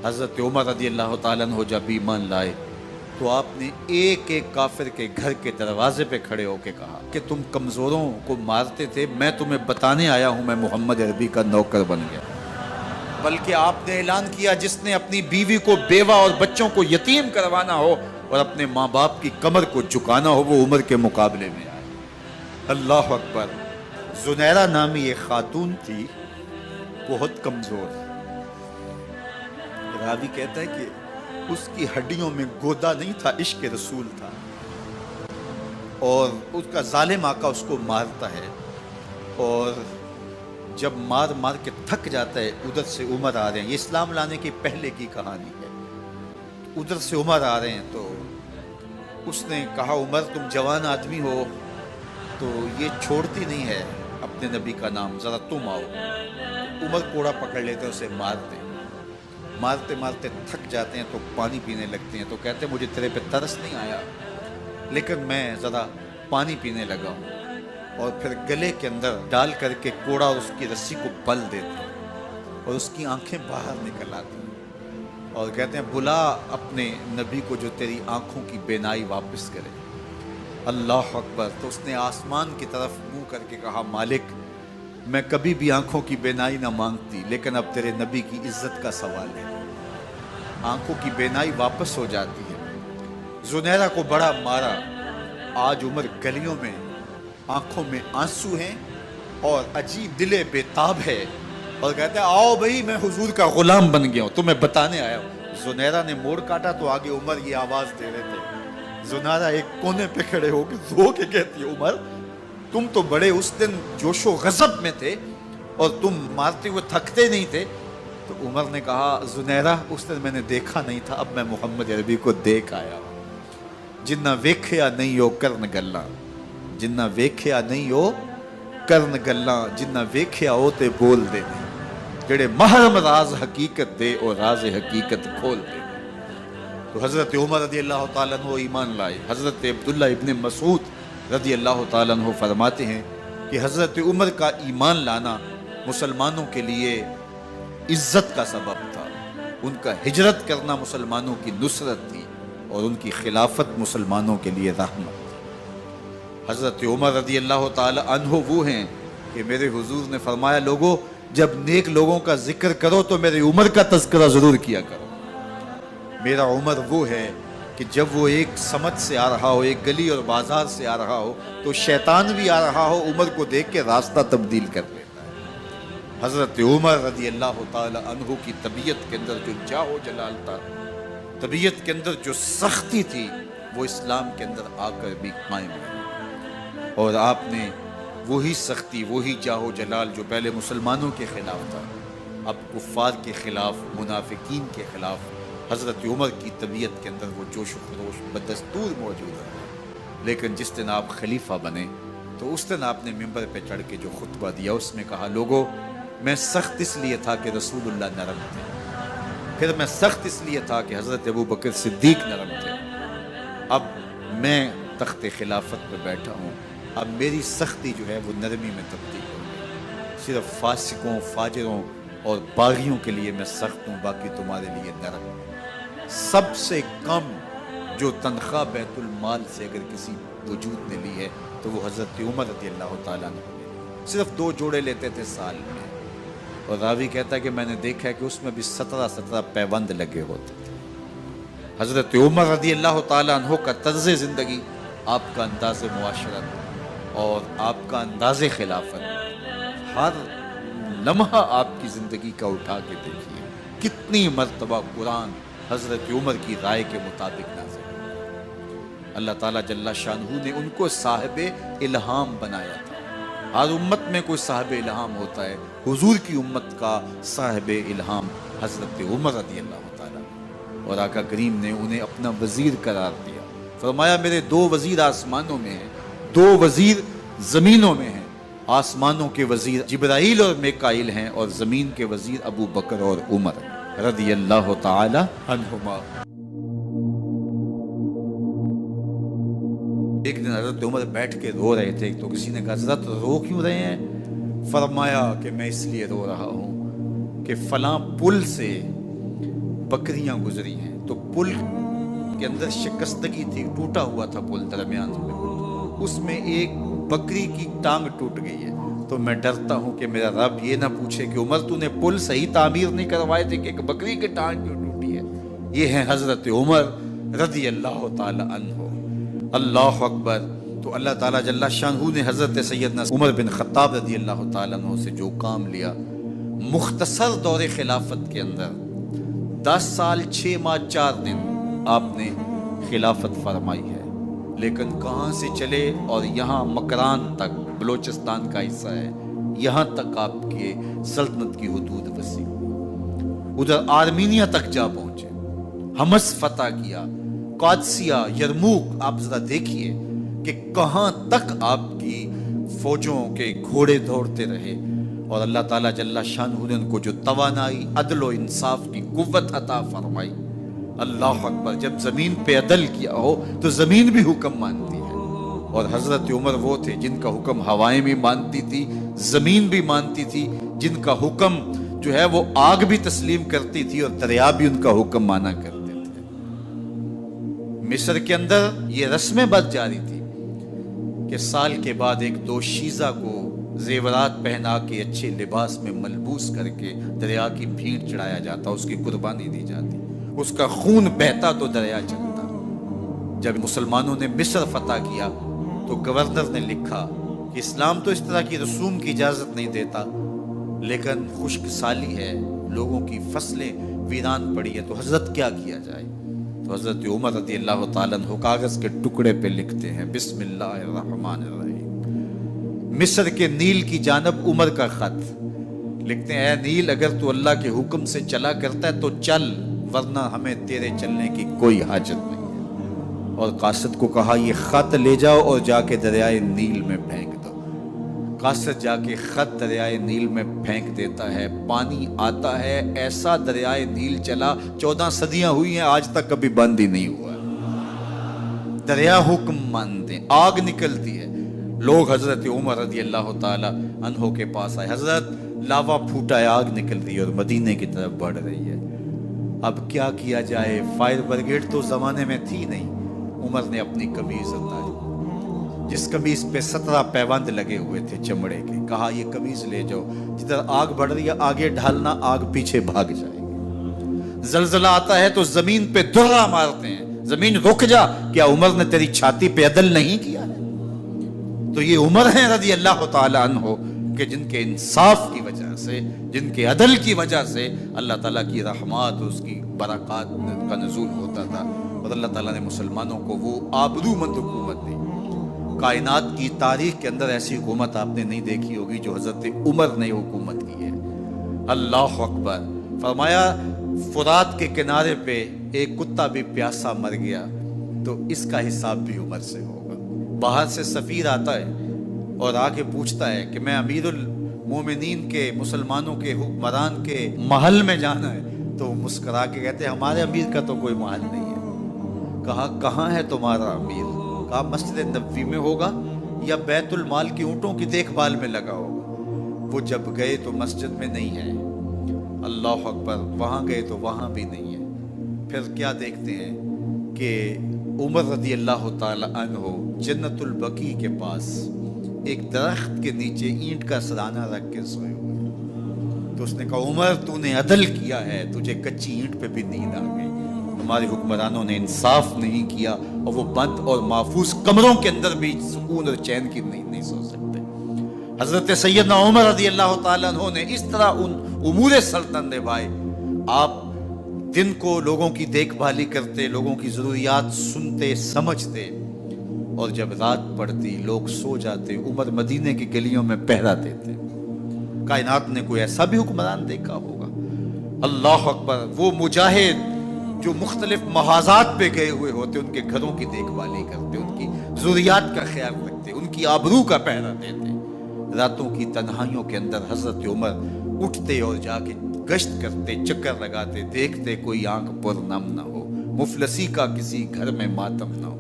حضرت عمر رضی اللہ تعالیٰ عنہ جب ایمان لائے تو آپ نے ایک ایک کافر کے گھر کے دروازے پہ کھڑے ہو کے کہا کہ تم کمزوروں کو مارتے تھے، میں تمہیں بتانے آیا ہوں میں محمد عربی کا نوکر بن گیا۔ بلکہ آپ نے اعلان کیا جس نے اپنی بیوی کو بیوہ اور بچوں کو یتیم کروانا ہو اور اپنے ماں باپ کی کمر کو جھکانا ہو وہ عمر کے مقابلے میں آئے۔ اللہ اکبر۔ زنیرہ نامی ایک خاتون تھی، بہت کمزور۔ راوی کہتا ہے کہ اس کی ہڈیوں میں گودا نہیں تھا، عشق رسول تھا، اور اس کا ظالم آقا اس کو مارتا ہے، اور جب مار مار کے تھک جاتا ہے ادھر سے عمر آ رہے ہیں، یہ اسلام لانے کی پہلے کی کہانی ہے، ادھر سے عمر آ رہے ہیں تو اس نے کہا عمر تم جوان آدمی ہو تو یہ چھوڑتی نہیں ہے اپنے نبی کا نام، ذرا تم آؤ۔ عمر کوڑا پکڑ لیتے اسے مارتے مارتے مارتے تھک جاتے ہیں تو پانی پینے لگتے ہیں، تو کہتے ہیں مجھے تیرے پہ ترس نہیں آیا لیکن میں ذرا پانی پینے لگا ہوں، اور پھر گلے کے اندر ڈال کر کے کوڑا اور اس کی رسی کو پل دیتے ہیں اور اس کی آنکھیں باہر نکل آتی ہیں اور کہتے ہیں بلا اپنے نبی کو جو تیری آنکھوں کی بینائی واپس کرے۔ اللہ اکبر۔ تو اس نے آسمان کی طرف منہ کر کے کہا مالک میں کبھی بھی آنکھوں کی بینائی نہ مانگتی لیکن اب تیرے نبی کی عزت کا سوال ہے۔ آنکھوں کی بینائی واپس ہو جاتی ہے۔ زنیرہ کو بڑا مارا، آج عمر گلیوں میں آنکھوں میں آنسو ہیں اور عجیب دل بے تاب ہے، اور کہتے ہیں آؤ بھئی میں حضور کا غلام بن گیا ہوں، تمہیں بتانے آیا ہوں۔ زنیرہ نے موڑ کاٹا تو آگے عمر یہ آواز دے رہے تھے۔ زنیرہ ایک کونے پہ کھڑے ہو کے رو کے کہتی ہے عمر تم تو بڑے اس دن جوش و غضب میں تھے اور تم مارتے ہوئے تھکتے نہیں تھے۔ تو عمر نے کہا زنیرہ اس دن میں نے دیکھا نہیں تھا، اب میں محمد عربی کو دیکھ آیا ہوں۔ جنہ ویکھیا نہیں ہو کرن گلاں، جنہ ویکھیا نہیں ہو کرن گلاں، جنہ ویکھیا ہو تے بول دے جڑے محرم راز حقیقت دے اور راز حقیقت کھول دے۔ تو حضرت عمر رضی اللہ تعالیٰ عنہ ایمان لائے۔ حضرت عبداللہ ابن مسعود رضی اللہ تعالیٰ عنہ فرماتے ہیں کہ حضرت عمر کا ایمان لانا مسلمانوں کے لیے عزت کا سبب تھا، ان کا ہجرت کرنا مسلمانوں کی نصرت تھی اور ان کی خلافت مسلمانوں کے لیے رحمت تھی۔ حضرت عمر رضی اللہ تعالی عنہ وہ ہیں کہ میرے حضور نے فرمایا لوگوں جب نیک لوگوں کا ذکر کرو تو میرے عمر کا تذکرہ ضرور کیا کرو۔ میرا عمر وہ ہے کہ جب وہ ایک سمت سے آ رہا ہو، ایک گلی اور بازار سے آ رہا ہو تو شیطان بھی آ رہا ہو عمر کو دیکھ کے راستہ تبدیل کر لیتا ہے۔ حضرت عمر رضی اللہ تعالی عنہ کی طبیعت کے اندر جو جاہ و جلال تھا، طبیعت کے اندر جو سختی تھی، وہ اسلام کے اندر آ کر بھی قائم رہی، اور آپ نے وہی سختی، وہی جاہ و جلال جو پہلے مسلمانوں کے خلاف تھا اب کفار کے خلاف، منافقین کے خلاف حضرت عمر کی طبیعت کے اندر وہ جوش و خروش بدستور موجود ہے۔ لیکن جس دن آپ خلیفہ بنے تو اس دن آپ نے ممبر پہ چڑھ کے جو خطبہ دیا اس میں کہا لوگوں میں سخت اس لیے تھا کہ رسول اللہ نرم تھے، پھر میں سخت اس لیے تھا کہ حضرت ابوبکر صدیق نرم تھے، اب میں تخت خلافت پہ بیٹھا ہوں، اب میری سختی جو ہے وہ نرمی میں تبدیل ہو گئی، صرف فاسقوں، فاجروں اور باغیوں کے لیے میں سخت ہوں، باقی تمہارے لیے نرم ہوں۔ سب سے کم جو تنخواہ بیت المال سے اگر کسی وجود نے لی ہے تو وہ حضرت عمر رضی اللہ تعالیٰ عنہ نے صرف 2 جوڑے لیتے تھے سال میں، اور راوی کہتا ہے کہ میں نے دیکھا ہے کہ اس میں بھی 17 پیوند لگے ہوتے تھے۔ حضرت عمر رضی اللہ تعالیٰ عنہ کا طرز زندگی، آپ کا انداز معاشرت اور آپ کا انداز خلافت، ہر لمحہ آپ کی زندگی کا اٹھا کے دیکھیے کتنی مرتبہ قرآن حضرت عمر کی رائے کے مطابق نازل ہوا۔ اللہ تعالیٰ جل شانہ نے ان کو صاحب الہام بنایا تھا۔ ہر امت میں کوئی صاحب الہام ہوتا ہے، حضور کی امت کا صاحب الہام حضرت عمر رضی اللہ تعالیٰ، اور آقا کریم نے انہیں اپنا وزیر قرار دیا۔ فرمایا میرے 2 وزیر آسمانوں میں ہیں، 2 وزیر زمینوں میں ہیں، آسمانوں کے وزیر جبرائیل اور میکائیل ہیں اور زمین کے وزیر ابو بکر اور عمر رضی اللہ تعالی عنہما۔ ایک دن حضرت عمر بیٹھ کے رو رہے تھے تو کسی نے کہا حضرت رو کیوں رہے ہیں؟ فرمایا کہ میں اس لیے رو رہا ہوں کہ فلاں پل سے बकरियां गुजरी हैं, तो पुल के अंदर शिकस्तगी थी, टूटा हुआ था पुल दरमियान में, उसमें एक बकरी की टांग टूट गई है। तो मैं डरता हूं कि मेरा रब ये ना पूछे कि उमर तूने पुल सही तामीर नहीं करवाए थे कि एक बकरी की टांग क्यों टूटी है। ये है हजरत उमर रदी अल्लाह ताला अन्हो। अल्लाह अकबर। तो अल्लाह ताला जल्ला शानहू ने हजरत सैयदना उमर बिन खत्ताब रदी अल्लाह ताला अन्हो से जो काम लिया, मुख्तसर दौरे खिलाफत के अंदर 10 साल 6 माह 4 दिन आपने खिलाफत फरमाई है, लेकिन कहाँ से चले और यहाँ मकरान तक, बलोचिस्तान का हिस्सा है, यहाँ तक आपके सल्तनत की हुदूद वसी हुई। उधर आर्मीनिया तक जा पहुंचे, हमस फतह किया, कादसिया, यरमूक। आप जरा देखिए कि कहाँ तक आपकी फौजों के घोड़े दौड़ते रहे, और अल्लाह ताला जल्ला शानहू ने उनको जो तवानाई, अदल व इंसाफ की कुव्वत अता फरमाई। अल्लाह अकबर। जब जमीन पे अदल किया हो तो जमीन भी हुक्म मानती है, और हजरत उमर वो थे जिनका हुक्म हवाएं भी मानती थी, जमीन भी मानती थी, जिनका हुक्म जो है वो आग भी तस्लीम करती थी और दरिया भी उनका हुक्म माना करते थे। मिस्र के अंदर ये रस्में बद जारी थी कि साल के बाद एक दोशीज़ा को जेवरात पहना के अच्छे लिबास में मलबूस करके दरिया की भीड़ चढ़ाया जाता, उसकी कुर्बानी दी जाती, उसका खून बहता तो दरिया चलता। जब मुसलमानों ने मिस्र फतह किया तो गवर्नर ने लिखा कि इस्लाम तो इस तरह की रसूम की इजाज़त नहीं देता, लेकिन खुश्क साली है, लोगों की फसलें वीरान पड़ी है, तो हजरत क्या किया जाए। तो हजरत उमर रज़ी अल्लाह ताला अन्हु कागज़ के टुकड़े पे लिखते हैं, बिस्मिल्लाहिर्रहमानिर्रहीम। मिस्र के नील की जानब उमर का खत लिखते हैं, ऐ नील, अगर तू अल्लाह के हुक्म से चला करता है तो चल, वरना हमें तेरे चलने की कोई हाजत नहीं है। और कासिद को कहा, ये खत ले जाओ और जाके दरियाए नील में फेंक दो। कासिद जाके खत दरियाए नील में फेंक देता है, पानी आता है, ऐसा दरियाए नील चला, 14 सदियां हुई हैं, आज तक कभी बंद ही नहीं हुआ। दरिया हुक्म मानते, आग निकलती है। लोग हजरत उमर रज़ी अल्लाह ताला अन्हो के पास आए, हजरत लावा फूटा है, आग निकल रही है और मदीने की तरफ बढ़ रही है, अब क्या किया जाए। फायर ब्रिगेड तो जमाने में थी नहीं। उमर ने अपनी कमीज उतारी, जिस कमीज पे 17 पैबंद लगे हुए थे चमड़े के, कहा ये कमीज ले जाओ, जिधर आग बढ़ रही है आगे ढालना, आग पीछे भाग जाएगी। जलजला आता है तो जमीन पे दुर्रा मारते हैं, जमीन रुक जा, क्या उमर ने तेरी छाती पे अदल नहीं किया है। तो ये उमर है रज़ी अल्लाह ताला अन्हो कि जिनके इंसाफ की वजह से, जिनके अदल की वजह से अल्लाह ताला की रहमत, उसकी बरक़ात का नुज़ूल होता था, और अल्लाह ताला ने मुसलमानों को वो आबरूमंद हुकूमत दी। कायनात की तारीख के अंदर ऐसी हुकूमत आपने नहीं देखी होगी जो हजरत उमर ने हुकूमत की है। अल्लाह अकबर। फरमाया, फुरात के किनारे पे एक कुत्ता भी प्यासा मर गया तो इसका हिसाब भी उमर से होगा। बाहर से सफ़ीर आता है और आके पूछता है कि मैं अमीरुल मोमिनीन के, मुसलमानों के हुक्मरान के महल में जाना है, तो मुस्करा के कहते हैं, हमारे अमीर का तो कोई महल नहीं है। कहा, कहाँ है तुम्हारा अमीर? कहा, मस्जिद नबवी में होगा या बैतुल माल की ऊँटों की देखभाल में लगा होगा। वो जब गए तो मस्जिद में नहीं है। अल्लाह अकबर। वहाँ गए तो वहाँ भी नहीं है। फिर क्या देखते हैं कि उमर रज़ी अल्लाह ताला अन्हो जन्नतुल बकी के पास एक दरख्त के नीचे ईंट का सराना रख के सोए हुए। तो उसने कहा, उमर तूने अदल किया है, तुझे कच्ची ईंट पे भी नींद आ गई। हमारे हुक्मरानों ने इंसाफ नहीं किया और वो बंद और महफूज कमरों के अंदर भी सुकून और चैन की नींद नहीं सो सकते। हजरत सैयदना उमर रज़ी अल्लाह ताला अन्हो ने इस तरह उन उमूर सल्तनत निभाए। आप दिन को लोगों की देखभाली करते, लोगों की ज़रूरियात सुनते समझते, और जब रात पड़ती लोग सो जाते, उमर मदीने की गलियों में पहरा देते। कायनात ने कोई ऐसा भी हुक्मरान देखा होगा? अल्लाह अकबर। वो मुजाहिद जो मुख्तलिफ महाजात पे गए हुए होते, उनके घरों की देखभाली करते, उनकी ज़रूरियात का ख्याल रखते, उनकी आबरू का पहरा देते। रातों की तन्हाइयों के अंदर हजरत उमर उठते और जाके गश्त करते, चक्कर लगाते, देखते कोई आंख पर नम ना हो, मुफलसी का किसी घर में मातम ना हो।